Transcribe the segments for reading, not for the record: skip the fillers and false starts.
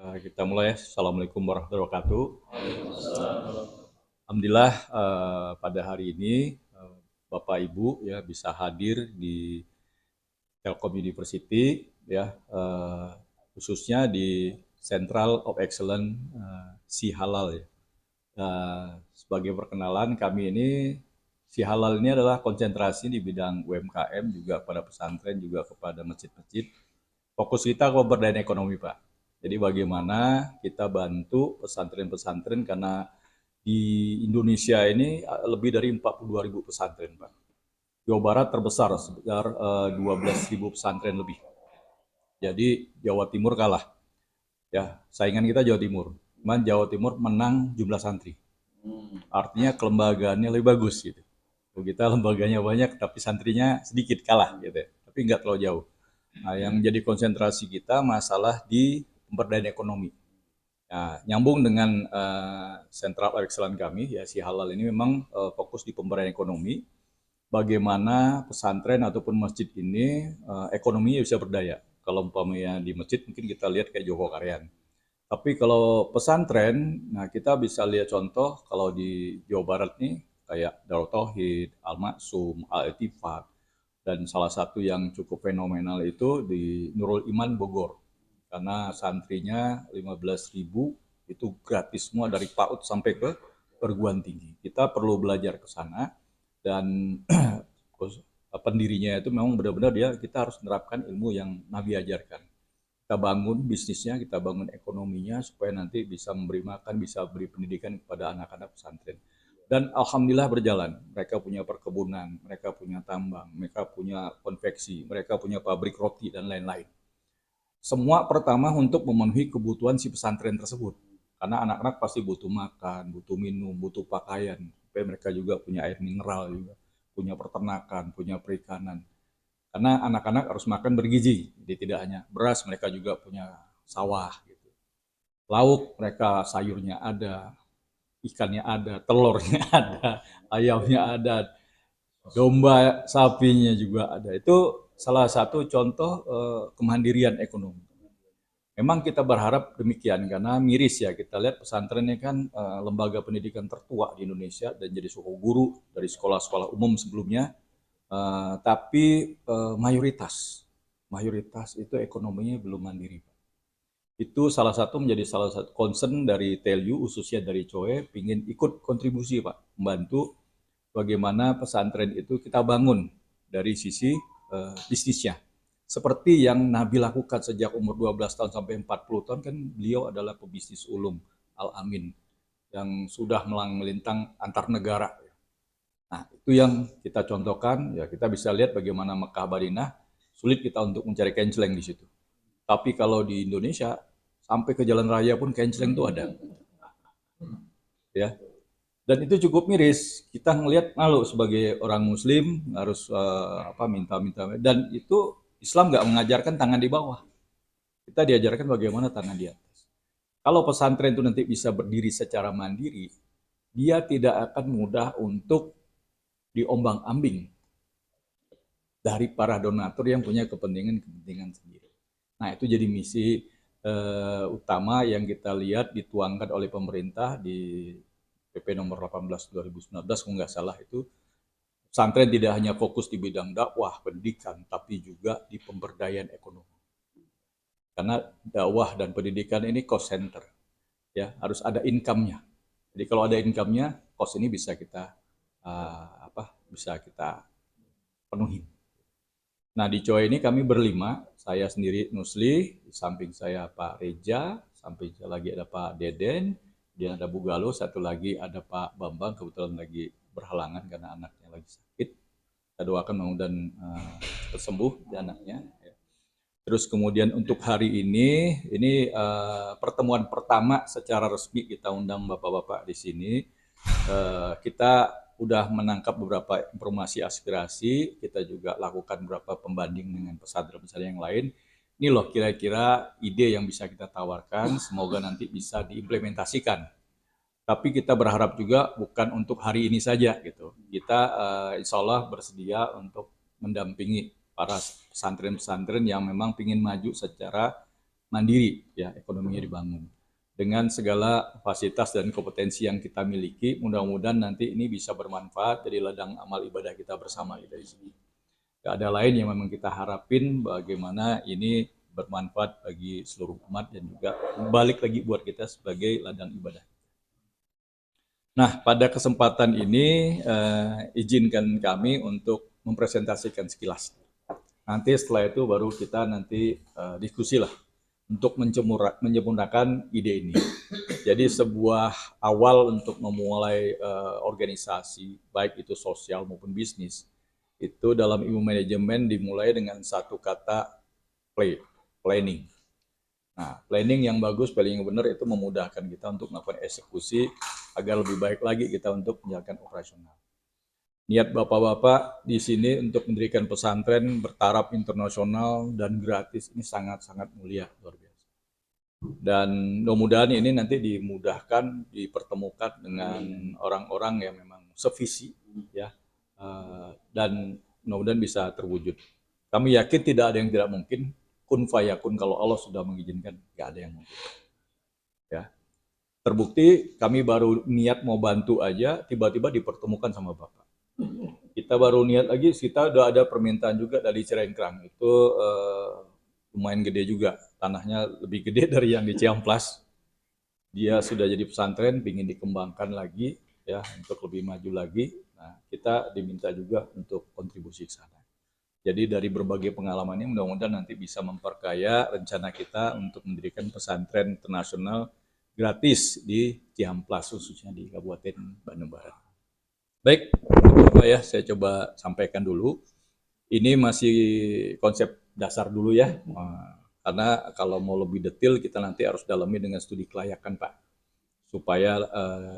Kita mulai. Assalamualaikum warahmatullahi wabarakatuh. Alhamdulillah pada hari ini Bapak Ibu ya bisa hadir di Telkom University ya khususnya di Central of Excellence Si Halal ya. Sebagai perkenalan kami ini Si Halal ini adalah konsentrasi di bidang UMKM juga pada pesantren juga kepada masjid-masjid. Fokus kita ke pemberdayaan ekonomi Pak. Jadi bagaimana kita bantu pesantren-pesantren karena di Indonesia ini lebih dari 42.000 pesantren Pak. Jawa Barat terbesar sekitar 12.000 pesantren lebih. Jadi Jawa Timur kalah. Ya, saingan kita Jawa Timur. Cuman Jawa Timur menang jumlah santri. Artinya kelembagaannya lebih bagus gitu. Kita lembaganya banyak tapi santrinya sedikit kalah gitu. Tapi nggak terlalu jauh. Nah, yang jadi konsentrasi kita masalah di pemberdayaan ekonomi. Nah, nyambung dengan Central Excellence kami, ya si Halal ini memang fokus di pemberdayaan ekonomi. Bagaimana pesantren ataupun masjid ini ekonominya bisa berdaya. Kalau umpamanya di masjid mungkin kita lihat kayak Joko Karyan. Tapi kalau pesantren, nah kita bisa lihat contoh kalau di Jawa Barat nih kayak Darut Tauhid, Al Maksum, Al Etifat, dan salah satu yang cukup fenomenal itu di Nurul Iman Bogor. Karena santrinya 15.000 itu gratis semua dari PAUD sampai ke perguruan tinggi. Kita perlu belajar ke sana dan pendirinya itu memang benar-benar kita harus menerapkan ilmu yang Nabi ajarkan. Kita bangun bisnisnya, kita bangun ekonominya supaya nanti bisa memberi makan, bisa beri pendidikan kepada anak-anak pesantren. Dan alhamdulillah berjalan. Mereka punya perkebunan, mereka punya tambang, mereka punya konveksi, mereka punya pabrik roti dan lain-lain. Semua pertama untuk memenuhi kebutuhan si pesantren tersebut. Karena anak-anak pasti butuh makan, butuh minum, butuh pakaian. Supaya mereka juga punya air mineral juga, punya peternakan, punya perikanan. Karena anak-anak harus makan bergizi, jadi tidak hanya beras, mereka juga punya sawah. Gitu. Lauk mereka sayurnya ada, ikannya ada, telurnya ada, ayamnya ada, domba sapinya juga ada. Itu salah satu contoh kemandirian ekonomi. Memang kita berharap demikian karena miris ya kita lihat pesantren ini kan lembaga pendidikan tertua di Indonesia dan jadi suku guru dari sekolah-sekolah umum sebelumnya. Tapi mayoritas itu ekonominya belum mandiri. Itu salah satu menjadi salah satu concern dari TELU khususnya dari COE ingin ikut kontribusi Pak, membantu bagaimana pesantren itu kita bangun dari sisi bisnisnya. Seperti yang Nabi lakukan sejak umur 12 tahun sampai 40 tahun kan beliau adalah pebisnis ulung Al-Amin yang sudah melintang antar negara. Nah, itu yang kita contohkan, ya kita bisa lihat bagaimana Mekah Madinah sulit kita untuk mencari kenceleng di situ. Tapi kalau di Indonesia sampai ke jalan raya pun kenceleng itu ada. Ya. Dan itu cukup miris. Kita ngelihat malu sebagai orang muslim harus minta-minta dan itu Islam nggak mengajarkan tangan di bawah. Kita diajarkan bagaimana tangan di atas. Kalau pesantren itu nanti bisa berdiri secara mandiri, dia tidak akan mudah untuk diombang-ambing dari para donatur yang punya kepentingan-kepentingan sendiri. Nah, itu jadi misi utama yang kita lihat dituangkan oleh pemerintah di PP nomor 18 2019 kalau nggak salah itu. Pesantren tidak hanya fokus di bidang dakwah, pendidikan, tapi juga di pemberdayaan ekonomi. Karena dakwah dan pendidikan ini cost center, ya harus ada income-nya. Jadi kalau ada income-nya, cost ini bisa kita penuhi. Nah di COE ini kami berlima, saya sendiri Nusli, di samping saya Pak Reja, samping saya lagi ada Pak Deden, kemudian ada Bu Galuh, satu lagi ada Pak Bambang, kebetulan lagi berhalangan karena anaknya lagi sakit. Kita doakan mudah-mudahan tersembuh di anaknya. Terus kemudian untuk hari ini pertemuan pertama secara resmi kita undang bapak-bapak di sini. Kita udah menangkap beberapa informasi aspirasi, kita juga lakukan beberapa pembanding dengan pesantren-pesantren yang lain. Ini loh kira-kira ide yang bisa kita tawarkan, semoga nanti bisa diimplementasikan. Tapi kita berharap juga bukan untuk hari ini saja gitu. Kita insya Allah bersedia untuk mendampingi para pesantren-pesantren yang memang ingin maju secara mandiri, ya ekonominya dibangun. Dengan segala fasilitas dan kompetensi yang kita miliki, mudah-mudahan nanti ini bisa bermanfaat jadi ladang amal ibadah kita bersama dari sini. Gak ada lain yang memang kita harapin bagaimana ini bermanfaat bagi seluruh umat dan juga balik lagi buat kita sebagai ladang ibadah. Nah, pada kesempatan ini izinkan kami untuk mempresentasikan sekilas. Nanti setelah itu baru kita nanti diskusi lah untuk menyempurnakan ide ini. Jadi sebuah awal untuk memulai organisasi, baik itu sosial maupun bisnis, itu dalam ilmu manajemen dimulai dengan satu kata planning. Nah, planning yang bagus, planning yang benar itu memudahkan kita untuk melakukan eksekusi agar lebih baik lagi kita untuk menjalankan operasional. Niat bapak-bapak di sini untuk mendirikan pesantren bertaraf internasional dan gratis ini sangat-sangat mulia, luar biasa. Dan mudah-mudahan ini nanti dimudahkan, dipertemukan dengan orang-orang yang memang sevisi, ya, dan mudah-mudahan bisa terwujud. Kami yakin tidak ada yang tidak mungkin. Kun fayakun, kalau Allah sudah mengizinkan, nggak ada yang mungkin. Ya, terbukti kami baru niat mau bantu aja, tiba-tiba dipertemukan sama Bapak. Kita baru niat lagi, kita udah ada permintaan juga dari Cirengkrang. Itu lumayan gede juga, tanahnya lebih gede dari yang di Ciamplas. Dia sudah jadi pesantren, ingin dikembangkan lagi, ya, untuk lebih maju lagi. Nah, kita diminta juga untuk kontribusi ke sana. Jadi dari berbagai pengalaman ini mudah-mudahan nanti bisa memperkaya rencana kita untuk mendirikan pesantren internasional gratis di Ciamplas, khususnya di Kabupaten Bandung Barat. Baik, Bapak ya, saya coba sampaikan dulu. Ini masih konsep dasar dulu ya, karena kalau mau lebih detail kita nanti harus dalami dengan studi kelayakan Pak, supaya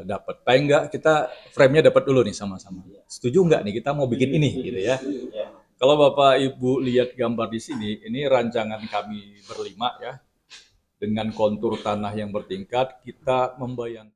dapat. Paling enggak kita frame-nya dapat dulu nih sama-sama. Setuju nggak nih kita mau bikin ini gitu ya? Kalau Bapak Ibu lihat gambar di sini, ini rancangan kami berlima ya, dengan kontur tanah yang bertingkat, kita membayangkan